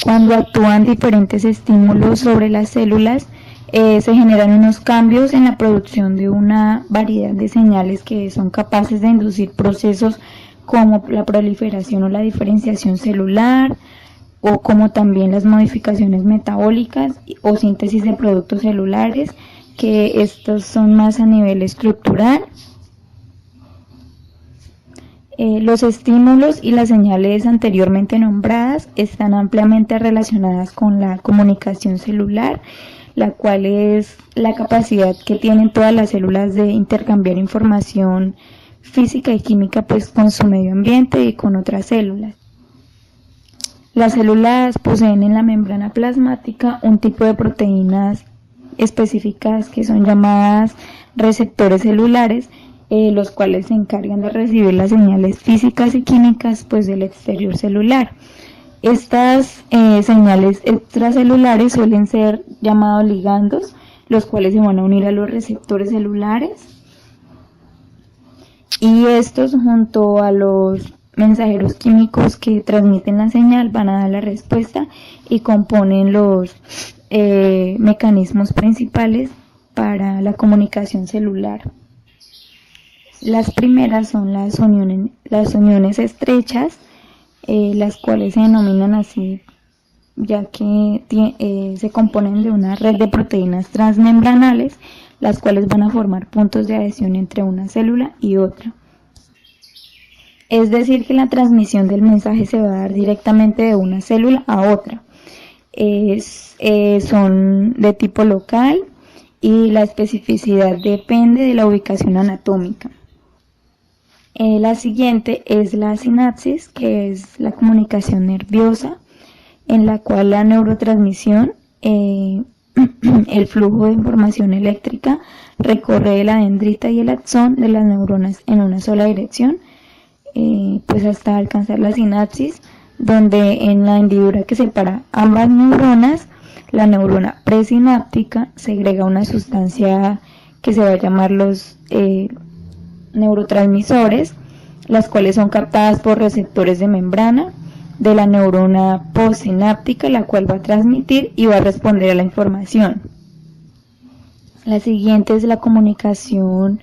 Cuando actúan diferentes estímulos sobre las células, se generan unos cambios en la producción de una variedad de señales que son capaces de inducir procesos como la proliferación o la diferenciación celular, o como también las modificaciones metabólicas o síntesis de productos celulares, que estos son más a nivel estructural. Los estímulos y las señales anteriormente nombradas están ampliamente relacionadas con la comunicación celular, la cual es la capacidad que tienen todas las células de intercambiar información física y química pues con su medio ambiente y con otras células. Las células poseen en la membrana plasmática un tipo de proteínas específicas que son llamadas receptores celulares, los cuales se encargan de recibir las señales físicas y químicas pues del exterior celular. Estas señales extracelulares suelen ser llamados ligandos, los cuales se van a unir a los receptores celulares, y estos junto a los mensajeros químicos que transmiten la señal van a dar la respuesta y componen los mecanismos principales para la comunicación celular. Las primeras son las uniones estrechas, las cuales se denominan así ya que se componen de una red de proteínas transmembranales, las cuales van a formar puntos de adhesión entre una célula y otra. Es decir, que la transmisión del mensaje se va a dar directamente de una célula a otra. Son de tipo local y la especificidad depende de la ubicación anatómica. La siguiente es la sinapsis, que es la comunicación nerviosa, en la cual la neurotransmisión, el flujo de información eléctrica, recorre la dendrita y el axón de las neuronas en una sola dirección, pues hasta alcanzar la sinapsis, donde en la hendidura que separa ambas neuronas, la neurona presináptica segrega una sustancia que se va a llamar los neurotransmisores, las cuales son captadas por receptores de membrana de la neurona postsináptica, la cual va a transmitir y va a responder a la información. La siguiente es la comunicación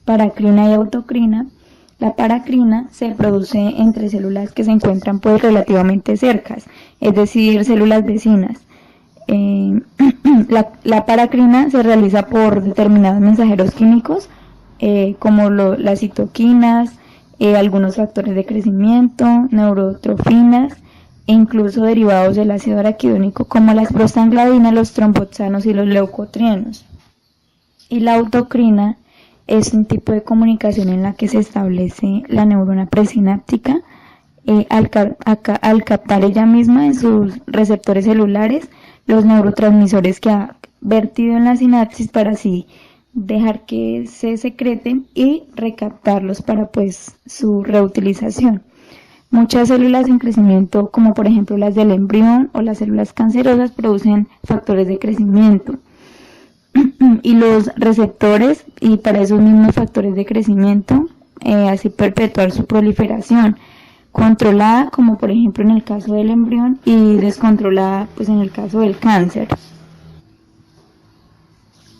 paracrina y autocrina. La paracrina se produce entre células que se encuentran pues relativamente cercas, es decir, células vecinas. La paracrina se realiza por determinados mensajeros químicos, como las citoquinas, algunos factores de crecimiento, neurotrofinas e incluso derivados del ácido araquidónico como las prostaglandinas, los tromboxanos y los leucotrienos. Y la autocrina es un tipo de comunicación en la que se establece la neurona presináptica al captar ella misma en sus receptores celulares los neurotransmisores que ha vertido en la sinapsis para así dejar que se secreten y recaptarlos para pues su reutilización. Muchas células en crecimiento, como por ejemplo las del embrión o las células cancerosas, producen factores de crecimiento. Y los receptores, y para esos mismos factores de crecimiento, así perpetuar su proliferación, controlada como por ejemplo en el caso del embrión y descontrolada pues en el caso del cáncer.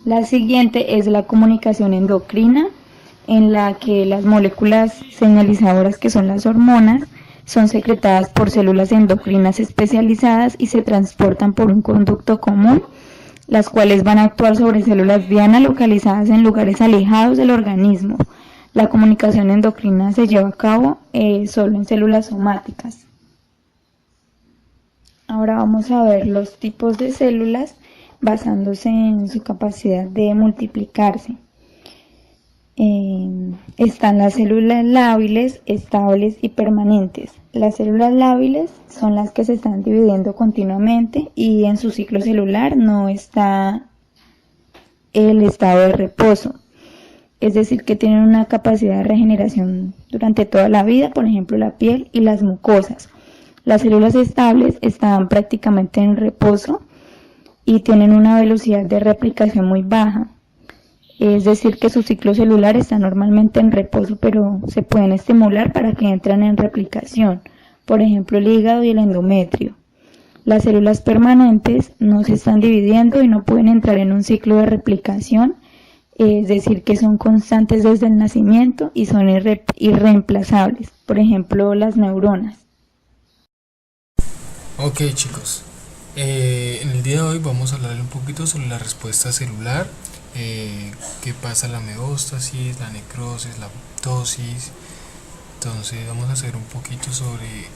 La siguiente es la comunicación endocrina, en la que las moléculas señalizadoras, que son las hormonas, son secretadas por células endocrinas especializadas y se transportan por un conducto común, las cuales van a actuar sobre células diana localizadas en lugares alejados del organismo. La comunicación endocrina se lleva a cabo solo en células somáticas. Ahora vamos a ver los tipos de células basándose en su capacidad de multiplicarse. Están las células lábiles, estables y permanentes. Las células lábiles son las que se están dividiendo continuamente y en su ciclo celular no está el estado de reposo. Es decir, que tienen una capacidad de regeneración durante toda la vida, por ejemplo la piel y las mucosas. Las células estables están prácticamente en reposo y tienen una velocidad de replicación muy baja. Es decir, que su ciclo celular está normalmente en reposo, pero se pueden estimular para que entren en replicación. por ejemplo el hígado y el endometrio. Las células permanentes no se están dividiendo y no pueden entrar en un ciclo de replicación, es decir, que son constantes desde el nacimiento y son irreemplazables, por ejemplo las neuronas. Ok chicos, en el día de hoy vamos a hablar un poquito sobre la respuesta celular, qué pasa la meóstasis, la necrosis, la apoptosis. Entonces vamos a hacer un poquito sobre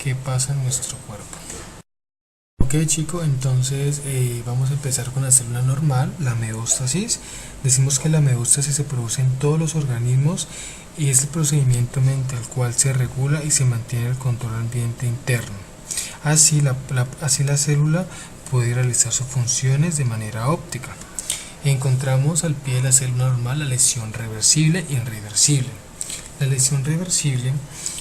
qué pasa en nuestro cuerpo. Ok chicos, entonces vamos a empezar con la célula normal, la meóstasis. Decimos que la meóstasis se produce en todos los organismos y es el procedimiento mediante el cual se regula y se mantiene el control ambiente interno. Así la célula puede realizar sus funciones de manera óptica. Encontramos al pie de la célula normal la lesión reversible y irreversible. La lesión reversible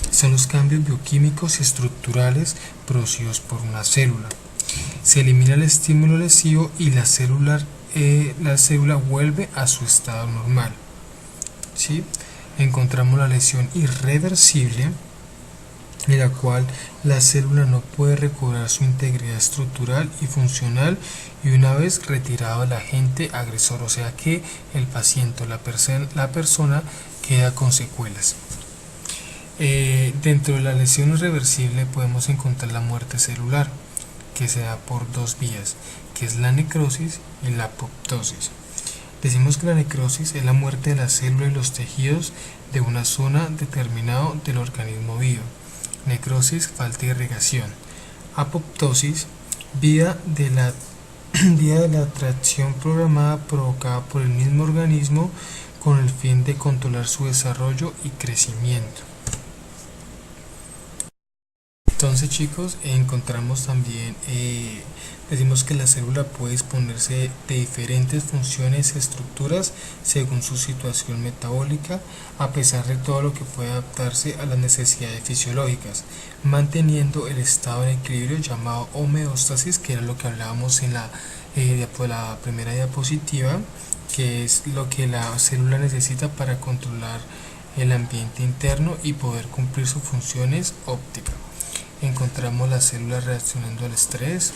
son los cambios bioquímicos y estructurales producidos por una célula. Se elimina el estímulo lesivo y la célula vuelve a su estado normal. ¿Sí? Encontramos la lesión irreversible, en la cual la célula no puede recobrar su integridad estructural y funcional y una vez retirado el agente agresor, o sea que el paciente o la persona queda con secuelas. Dentro de la lesión irreversible podemos encontrar la muerte celular, que se da por dos vías, que es la necrosis y la apoptosis. Decimos que la necrosis es la muerte de la célula y los tejidos de una zona determinada del organismo vivo. Necrosis, falta de irrigación. Apoptosis, vía de la atracción programada provocada por el mismo organismo con el fin de controlar su desarrollo y crecimiento. Entonces chicos, encontramos también, decimos que la célula puede disponerse de diferentes funciones y estructuras según su situación metabólica, a pesar de todo lo que puede adaptarse a las necesidades fisiológicas, manteniendo el estado de equilibrio llamado homeostasis, que era lo que hablábamos en la primera diapositiva, que es lo que la célula necesita para controlar el ambiente interno y poder cumplir sus funciones ópticas. Encontramos las células reaccionando al estrés.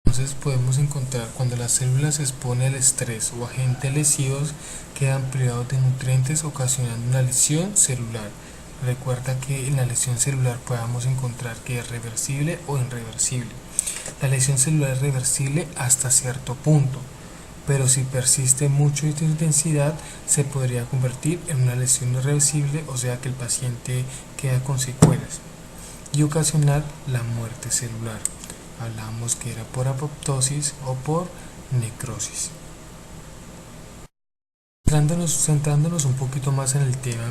Entonces podemos encontrar cuando la célula se expone al estrés o agentes lesivos, quedan privados de nutrientes ocasionando una lesión celular. Recuerda que en la lesión celular podemos encontrar que es reversible o irreversible. La lesión celular es reversible hasta cierto punto, pero si persiste mucho de intensidad se podría convertir en una lesión irreversible, o sea que el paciente queda con secuelas, y ocasionar la muerte celular. Hablamos que era por apoptosis o por necrosis. Centrándonos un poquito más en el tema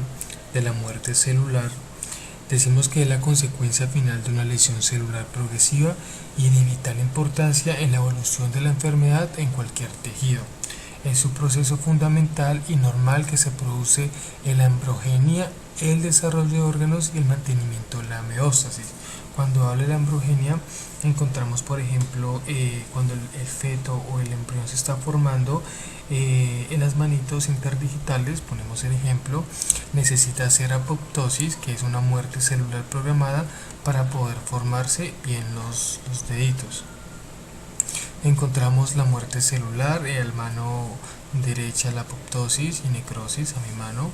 de la muerte celular, decimos que es la consecuencia final de una lesión celular progresiva y de vital importancia en la evolución de la enfermedad en cualquier tejido. Es un proceso fundamental y normal que se produce en la embriogenia, el desarrollo de órganos y el mantenimiento de la meóstasis. Cuando habla de la embriogenia, encontramos por ejemplo cuando el feto o el embrión se está formando, en las manitos interdigitales, ponemos el ejemplo, necesita hacer apoptosis, que es una muerte celular programada para poder formarse bien los deditos. Encontramos la muerte celular, a la mano derecha la apoptosis y necrosis a mi mano.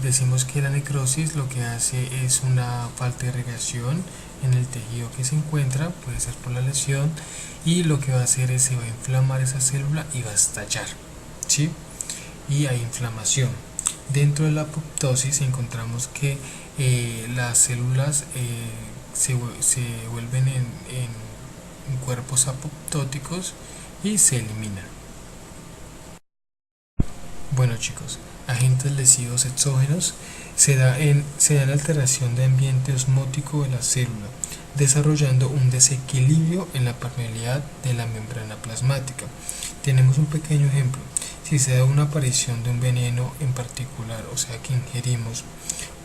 Decimos que la necrosis lo que hace es una falta de irrigación en el tejido que se encuentra, puede ser por la lesión, y lo que va a hacer es se va a inflamar esa célula y va a estallar, ¿sí? Y hay inflamación. Dentro de la apoptosis encontramos que las células se vuelven en cuerpos apoptóticos y se eliminan. Bueno chicos, agentes lesivos exógenos se da la alteración de ambiente osmótico de la célula, desarrollando un desequilibrio en la permeabilidad de la membrana plasmática. Tenemos un pequeño ejemplo. Si se da una aparición de un veneno en particular, o sea que ingerimos,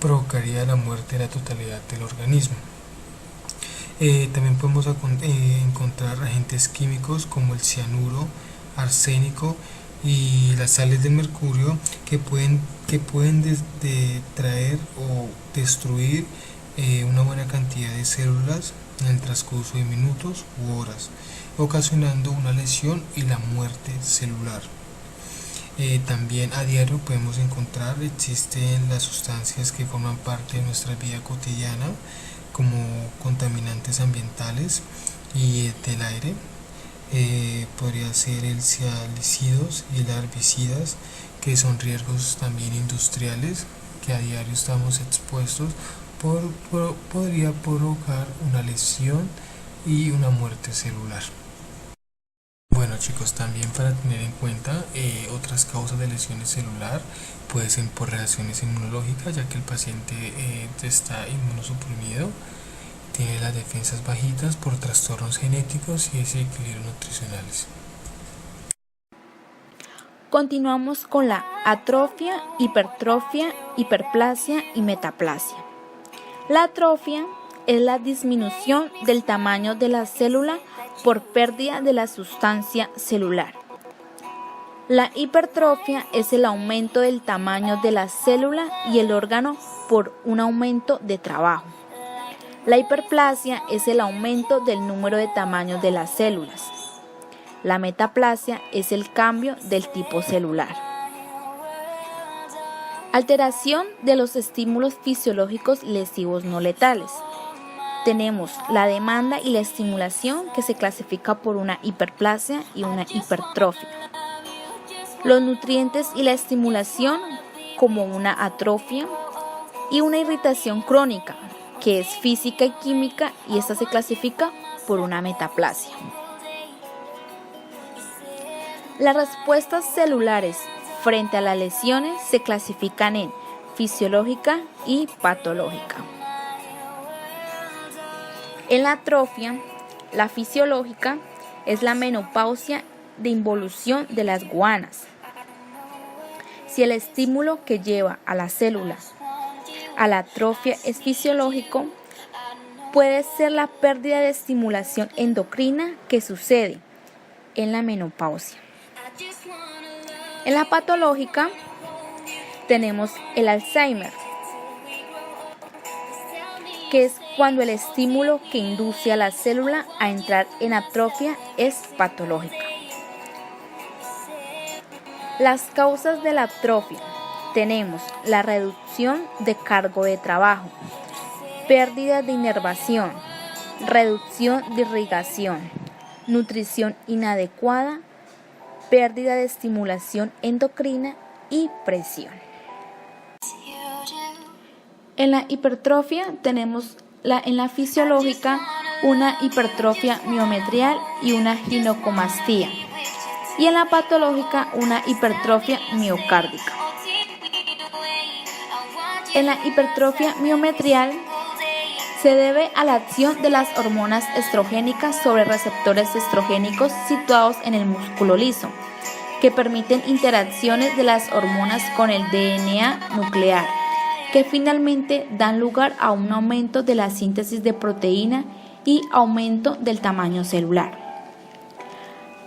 provocaría la muerte de la totalidad del organismo. También podemos encontrar agentes químicos como el cianuro, arsénico y las sales de mercurio que pueden traer o destruir una buena cantidad de células en el transcurso de minutos u horas, ocasionando una lesión y la muerte celular. También a diario podemos encontrar, existen las sustancias que forman parte de nuestra vida cotidiana, como contaminantes ambientales y del aire. Podría ser el cialicidos y el herbicidas, que son riesgos también industriales que a diario estamos expuestos, podría provocar una lesión y una muerte celular. Bueno chicos, también para tener en cuenta otras causas de lesiones celular pueden ser por reacciones inmunológicas, ya que el paciente está inmunosuprimido, tiene las defensas bajitas por trastornos genéticos y desequilibrios nutricionales. Continuamos con la atrofia, hipertrofia, hiperplasia y metaplasia. La atrofia es la disminución del tamaño de la célula por pérdida de la sustancia celular. La hipertrofia es el aumento del tamaño de la célula y el órgano por un aumento de trabajo. La hiperplasia es el aumento del número de tamaño de las células. La metaplasia es el cambio del tipo celular. Alteración de los estímulos fisiológicos lesivos no letales. Tenemos la demanda y la estimulación, que se clasifica por una hiperplasia y una hipertrofia. Los nutrientes y la estimulación como una atrofia, y una irritación crónica, que es física y química, y esta se clasifica por una metaplasia. Las respuestas celulares frente a las lesiones se clasifican en fisiológica y patológica. En la atrofia, la fisiológica es la menopausia de involución de las guanas. Si el estímulo que lleva a la célula a la atrofia es fisiológico, puede ser la pérdida de estimulación endocrina que sucede en la menopausia. En la patológica tenemos el Alzheimer, que es cuando el estímulo que induce a la célula a entrar en atrofia es patológica. Las causas de la atrofia tenemos la reducción de cargo de trabajo, pérdida de inervación, reducción de irrigación, nutrición inadecuada, pérdida de estimulación endocrina y presión. En la hipertrofia tenemos en la fisiológica una hipertrofia miometrial y una ginecomastía, y en la patológica una hipertrofia miocárdica. En la hipertrofia miometrial se debe a la acción de las hormonas estrogénicas sobre receptores estrogénicos situados en el músculo liso, que permiten interacciones de las hormonas con el DNA nuclear, que finalmente dan lugar a un aumento de la síntesis de proteína y aumento del tamaño celular.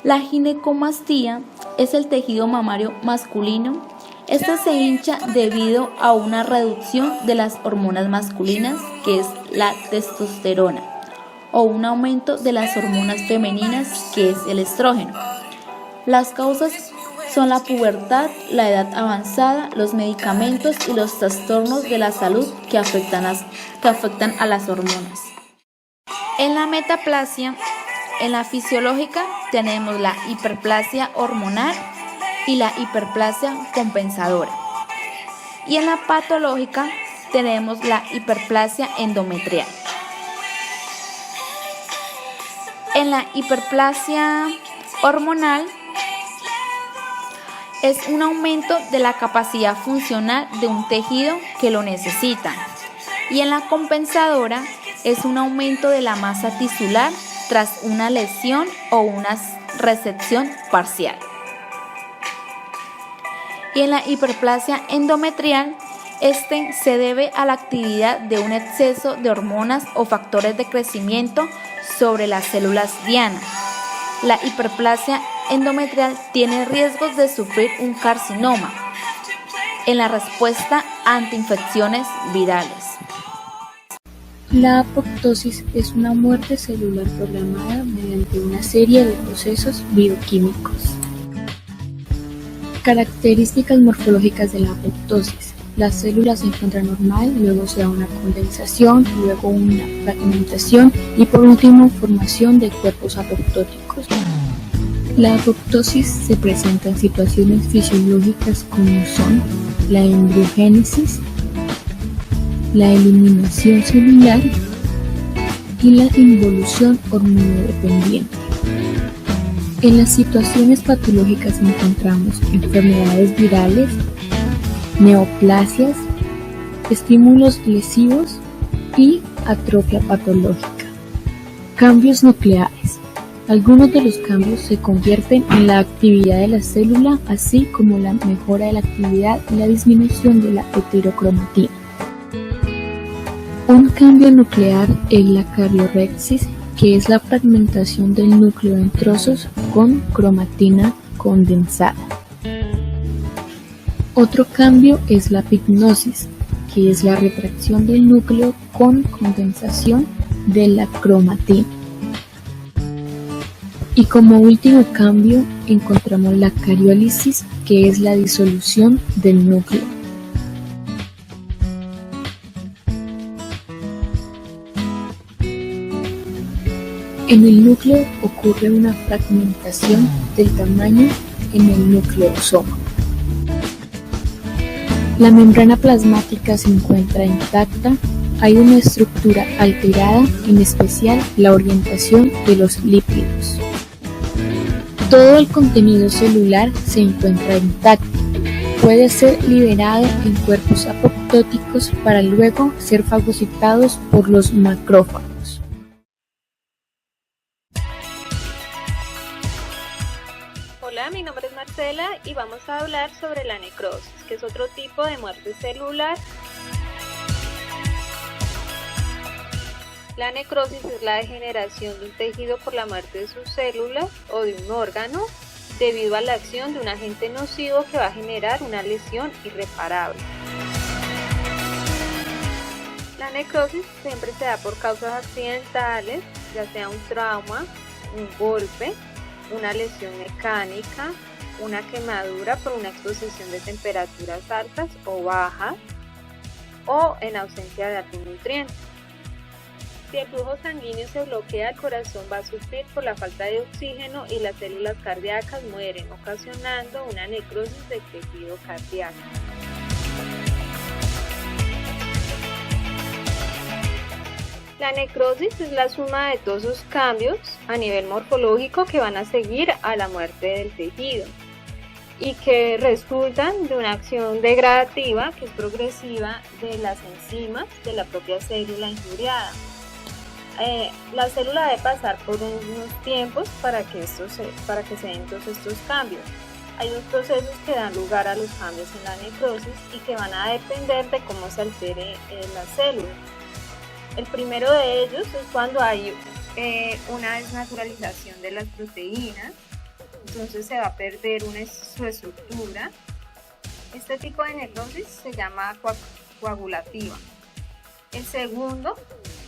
La ginecomastía es el tejido mamario masculino. Esta se hincha debido a una reducción de las hormonas masculinas, que es la testosterona, o un aumento de las hormonas femeninas, que es el estrógeno. Las causas son la pubertad, la edad avanzada, los medicamentos y los trastornos de la salud que afectan a las hormonas. En la metaplasia, en la fisiológica, tenemos la hiperplasia hormonal y la hiperplasia compensadora. Y en la patológica tenemos la hiperplasia endometrial. En la hiperplasia hormonal es un aumento de la capacidad funcional de un tejido que lo necesita. Y en la compensadora es un aumento de la masa tisular tras una lesión o una resección parcial. Y en la hiperplasia endometrial, se debe a la actividad de un exceso de hormonas o factores de crecimiento sobre las células diana. La hiperplasia endometrial tiene riesgos de sufrir un carcinoma en la respuesta ante infecciones virales. La apoptosis es una muerte celular programada mediante una serie de procesos bioquímicos. Características morfológicas de la apoptosis. La célula se encuentra normal, luego se da una condensación, luego una fragmentación y por último formación de cuerpos apoptóticos. La apoptosis se presenta en situaciones fisiológicas como son la embriogénesis, la eliminación celular y la involución hormonodependiente. En las situaciones patológicas encontramos enfermedades virales, neoplasias, estímulos lesivos y atrofia patológica. Cambios nucleares. Algunos de los cambios se convierten en la actividad de la célula, así como la mejora de la actividad y la disminución de la heterocromatina. Un cambio nuclear es la cariorexis, que es la fragmentación del núcleo en trozos con cromatina condensada. Otro cambio es la pignosis, que es la retracción del núcleo con condensación de la cromatina. Y como último cambio encontramos la cariólisis, que es la disolución del núcleo. En el núcleo ocurre una fragmentación del tamaño en el nucleosoma. La membrana plasmática se encuentra intacta, hay una estructura alterada, en especial la orientación de los lípidos. Todo el contenido celular se encuentra intacto. Puede ser liberado en cuerpos apoptóticos para luego ser fagocitados por los macrófagos. Hola, mi nombre es Marcela y vamos a hablar sobre la necrosis, que es otro tipo de muerte celular. La necrosis es la degeneración de un tejido por la muerte de sus células o de un órgano debido a la acción de un agente nocivo que va a generar una lesión irreparable. La necrosis siempre se da por causas accidentales, ya sea un trauma, un golpe, una lesión mecánica, una quemadura por una exposición de temperaturas altas o bajas o en ausencia de algún nutriente. Si el flujo sanguíneo se bloquea, el corazón va a sufrir por la falta de oxígeno y las células cardíacas mueren, ocasionando una necrosis del tejido cardíaco. La necrosis es la suma de todos esos cambios a nivel morfológico que van a seguir a la muerte del tejido y que resultan de una acción degradativa que es progresiva de las enzimas de la propia célula injuriada. La célula debe pasar por unos tiempos para que se den todos estos cambios. Hay unos procesos que dan lugar a los cambios en la necrosis y que van a depender de cómo se altere la célula. El primero de ellos es cuando hay una desnaturalización de las proteínas, entonces se va a perder su estructura. Este tipo de necrosis se llama coagulativa. El segundo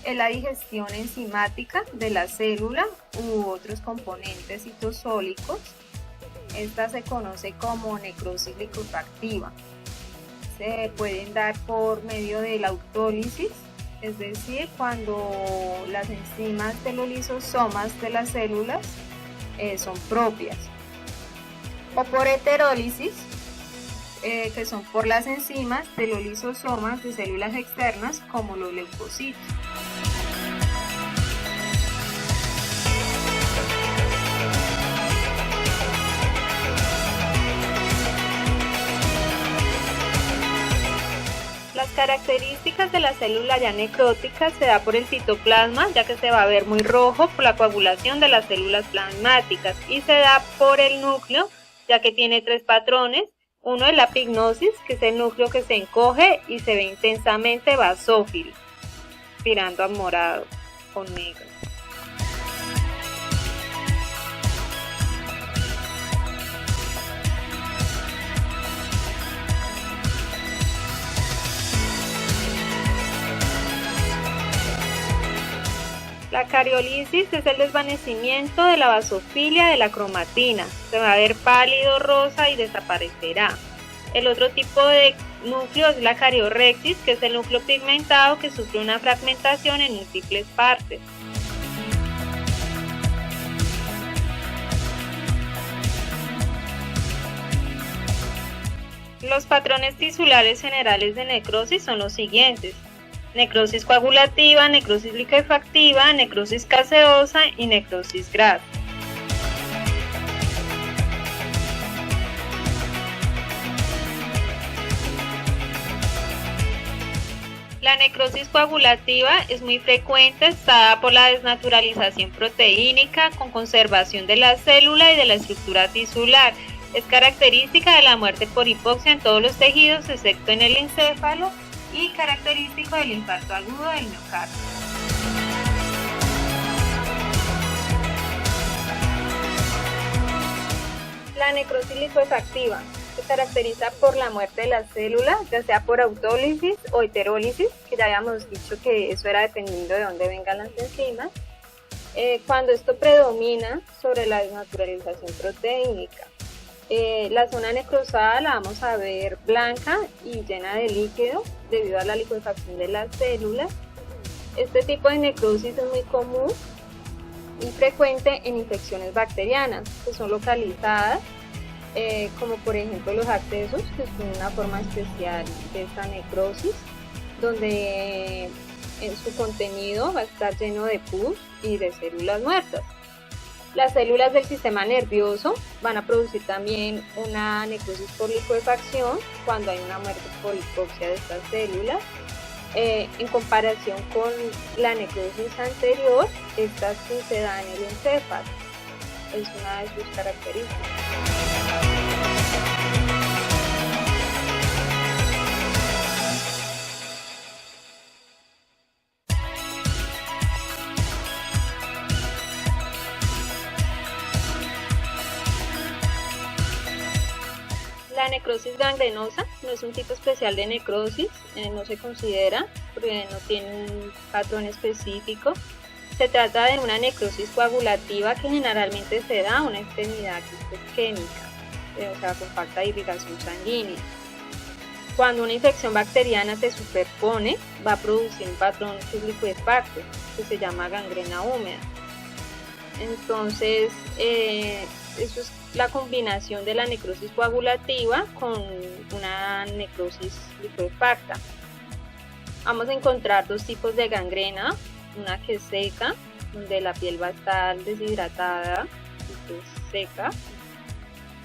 es la digestión enzimática de la célula u otros componentes citosólicos. Esta se conoce como necrosis licuefactiva. Se pueden dar por medio de la autólisis, es decir, cuando las enzimas de los lisosomas de las células son propias, o por heterólisis, que son por las enzimas de los lisosomas de células externas como los leucocitos. Las características de la célula ya necrótica se da por el citoplasma, ya que se va a ver muy rojo por la coagulación de las células plasmáticas, y se da por el núcleo, ya que tiene tres patrones. Uno es la pignosis, que es el núcleo que se encoge y se ve intensamente basófilo, tirando a morado o negro. La cariolisis es el desvanecimiento de la basofilia de la cromatina. Se va a ver pálido, rosa y desaparecerá. El otro tipo de núcleo es la cariorrexis, que es el núcleo pigmentado que sufre una fragmentación en múltiples partes. Los patrones tisulares generales de necrosis son los siguientes: necrosis coagulativa, necrosis liquefactiva, necrosis gaseosa y necrosis grasa. La necrosis coagulativa es muy frecuente, está dada por la desnaturalización proteínica con conservación de la célula y de la estructura tisular. Es característica de la muerte por hipoxia en todos los tejidos excepto en el encéfalo y característico del infarto agudo del miocardio. La necrosis licuefactiva se caracteriza por la muerte de las células, ya sea por autólisis o heterólisis, que ya habíamos dicho que eso era dependiendo de dónde vengan las enzimas, cuando esto predomina sobre la desnaturalización proteínica. La zona necrosada la vamos a ver blanca y llena de líquido debido a la licuefacción de las células. Este tipo de necrosis es muy común y frecuente en infecciones bacterianas que son localizadas, como por ejemplo los abscesos, que es una forma especial de esta necrosis, donde en su contenido va a estar lleno de pus y de células muertas. Las células del sistema nervioso van a producir también una necrosis por licuefacción cuando hay una muerte por hipoxia de estas células. En comparación con la necrosis anterior, esta sí se da en el encéfalo. Es una de sus características. La necrosis gangrenosa no es un tipo especial de necrosis, no se considera porque no tiene un patrón específico. Se trata de una necrosis coagulativa que generalmente se da a una extremidad isquémica, o sea, con falta de irrigación sanguínea. Cuando una infección bacteriana se superpone, va a producir un patrón licuefacto que se llama gangrena húmeda. Entonces, eso es la combinación de la necrosis coagulativa con una necrosis licuefacta. Vamos a encontrar dos tipos de gangrena, una que es seca, donde la piel va a estar deshidratada y pues seca,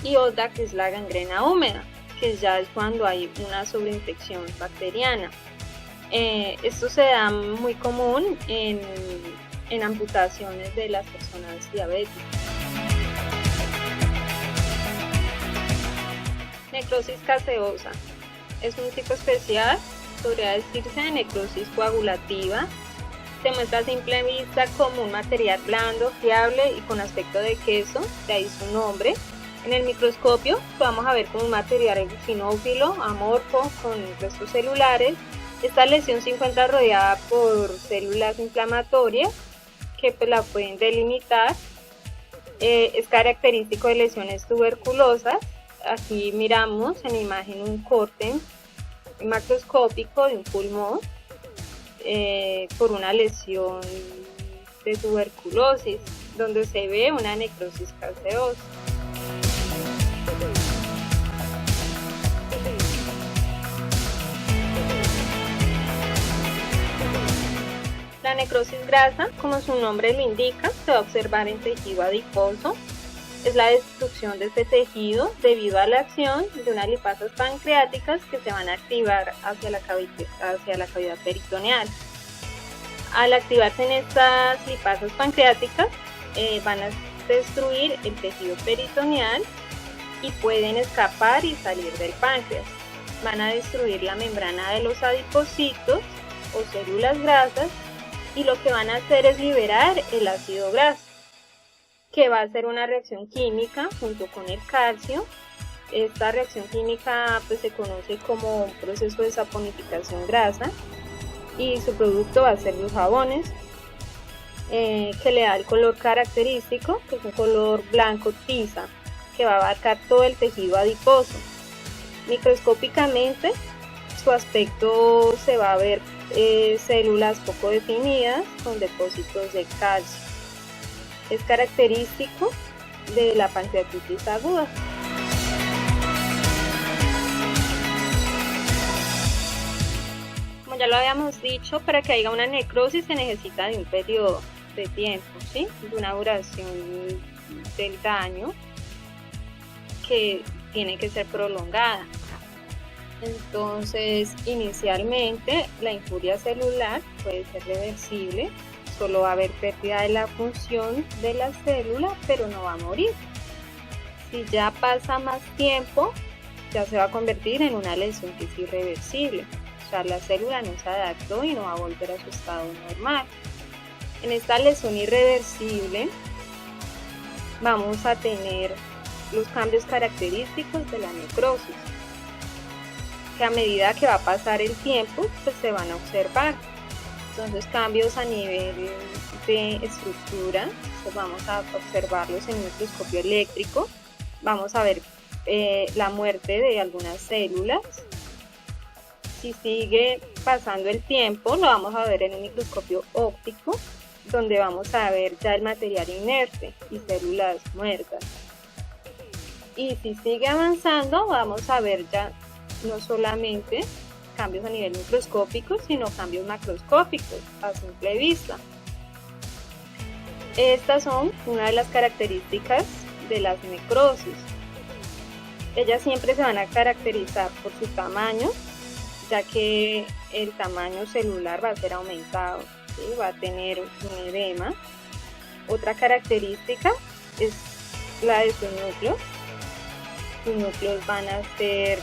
y otra que es la gangrena húmeda, que ya es cuando hay una sobreinfección bacteriana. Esto se da muy común en amputaciones de las personas diabéticas. Necrosis gaseosa es un tipo especial, podría decirse, de necrosis coagulativa. Se muestra a simple vista como un material blando, fiable y con aspecto de queso, de ahí su nombre. En el microscopio vamos a ver como un material eosinófilo, amorfo, con restos celulares. Esta lesión se encuentra rodeada por células inflamatorias que pues la pueden delimitar. Es característico de lesiones tuberculosas. Aquí miramos en la imagen un corte macroscópico de un pulmón por una lesión de tuberculosis, donde se ve una necrosis gaseosa. La necrosis grasa, como su nombre lo indica, se va a observar en tejido adiposo. Es la destrucción de este tejido debido a la acción de unas lipasas pancreáticas que se van a activar hacia la cavidad peritoneal. Al activarse en estas lipasas pancreáticas, van a destruir el tejido peritoneal y pueden escapar y salir del páncreas. Van a destruir la membrana de los adipocitos o células grasas y lo que van a hacer es liberar el ácido graso, que va a hacer una reacción química junto con el calcio. Esta reacción química pues se conoce como un proceso de saponificación grasa y su producto va a ser los jabones. que le da el color característico, que es un color blanco tiza, que va a abarcar todo el tejido adiposo. Microscópicamente, su aspecto se va a ver células poco definidas con depósitos de calcio. Es característico de la pancreatitis aguda. Como ya lo habíamos dicho, para que haya una necrosis se necesita de un periodo de tiempo, ¿sí? De una duración del daño que tiene que ser prolongada. Entonces, inicialmente la injuria celular puede ser reversible, solo va a haber pérdida de la función de la célula, pero no va a morir. Si ya pasa más tiempo, ya se va a convertir en una lesión que es irreversible. O sea, la célula no se adaptó y no va a volver a su estado normal. En esta lesión irreversible vamos a tener los cambios característicos de la necrosis, que a medida que va a pasar el tiempo, pues se van a observar. Entonces, cambios a nivel de estructura, pues vamos a observarlos en un microscopio eléctrico. Vamos a ver la muerte de algunas células. Si sigue pasando el tiempo, lo vamos a ver en un microscopio óptico, donde vamos a ver ya el material inerte y células muertas. Y si sigue avanzando, vamos a ver ya no solamente cambios a nivel microscópico, sino cambios macroscópicos a simple vista. Estas son una de las características de las necrosis. Ellas siempre se van a caracterizar por su tamaño, ya que el tamaño celular va a ser aumentado, ¿sí? Va a tener un edema. Otra característica es la de su núcleo. Sus núcleos van a ser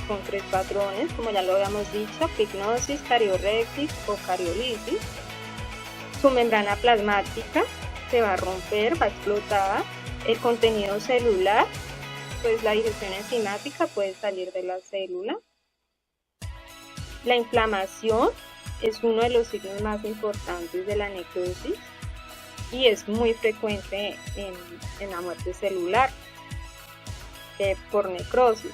con 3 patrones, como ya lo habíamos dicho: pignosis, cariorrexis o cariolisis. Su membrana plasmática se va a romper, va a explotar. El contenido celular, pues la digestión enzimática puede salir de la célula. La inflamación es uno de los signos más importantes de la necrosis y es muy frecuente en la muerte celular por necrosis.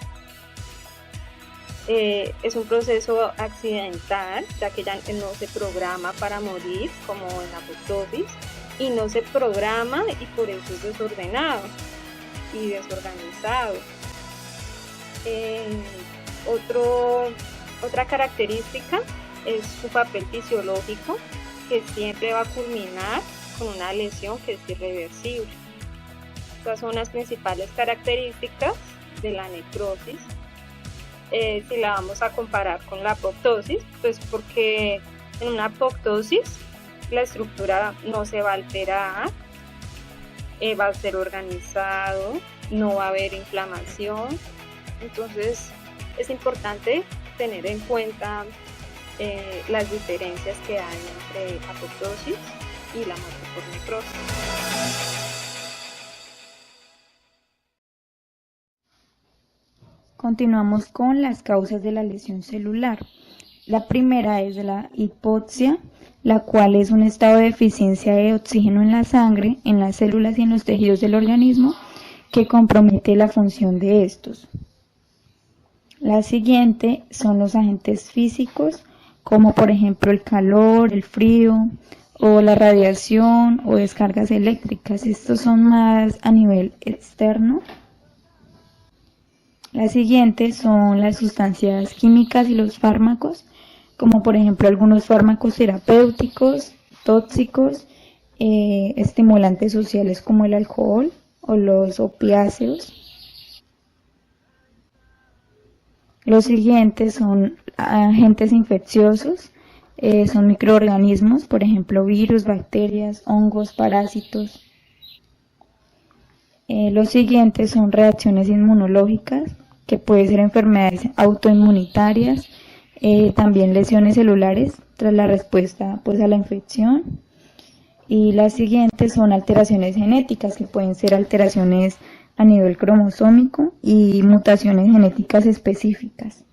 Es un proceso accidental, ya que ya no se programa para morir como en la apoptosis, y no se programa y por eso es desordenado y desorganizado. Otra característica es su papel fisiológico, que siempre va a culminar con una lesión que es irreversible. Estas son las principales características de la necrosis. Si la vamos a comparar con la apoptosis, pues porque en una apoptosis la estructura no se va a alterar, va a ser organizado, no va a haber inflamación. Entonces es importante tener en cuenta las diferencias que hay entre apoptosis y la muerte por necrosis. Continuamos con las causas de la lesión celular. La primera es la hipoxia, la cual es un estado de deficiencia de oxígeno en la sangre, en las células y en los tejidos del organismo, que compromete la función de estos. La siguiente son los agentes físicos, como por ejemplo el calor, el frío, o la radiación o descargas eléctricas. Estos son más a nivel externo. La siguiente son las sustancias químicas y los fármacos, como por ejemplo algunos fármacos terapéuticos, tóxicos, estimulantes sociales como el alcohol o los opiáceos. Los siguientes son agentes infecciosos, son microorganismos, por ejemplo virus, bacterias, hongos, parásitos. Los siguientes son reacciones inmunológicas, que pueden ser enfermedades autoinmunitarias, también lesiones celulares tras la respuesta pues, a la infección. Y las siguientes son alteraciones genéticas, que pueden ser alteraciones a nivel cromosómico y mutaciones genéticas específicas.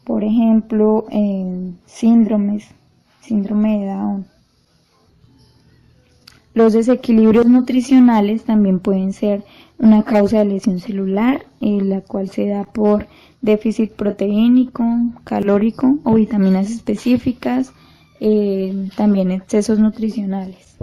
Por ejemplo, síndrome de Down. Los desequilibrios nutricionales también pueden ser una causa de lesión celular, la cual se da por déficit proteínico, calórico o vitaminas específicas, también excesos nutricionales.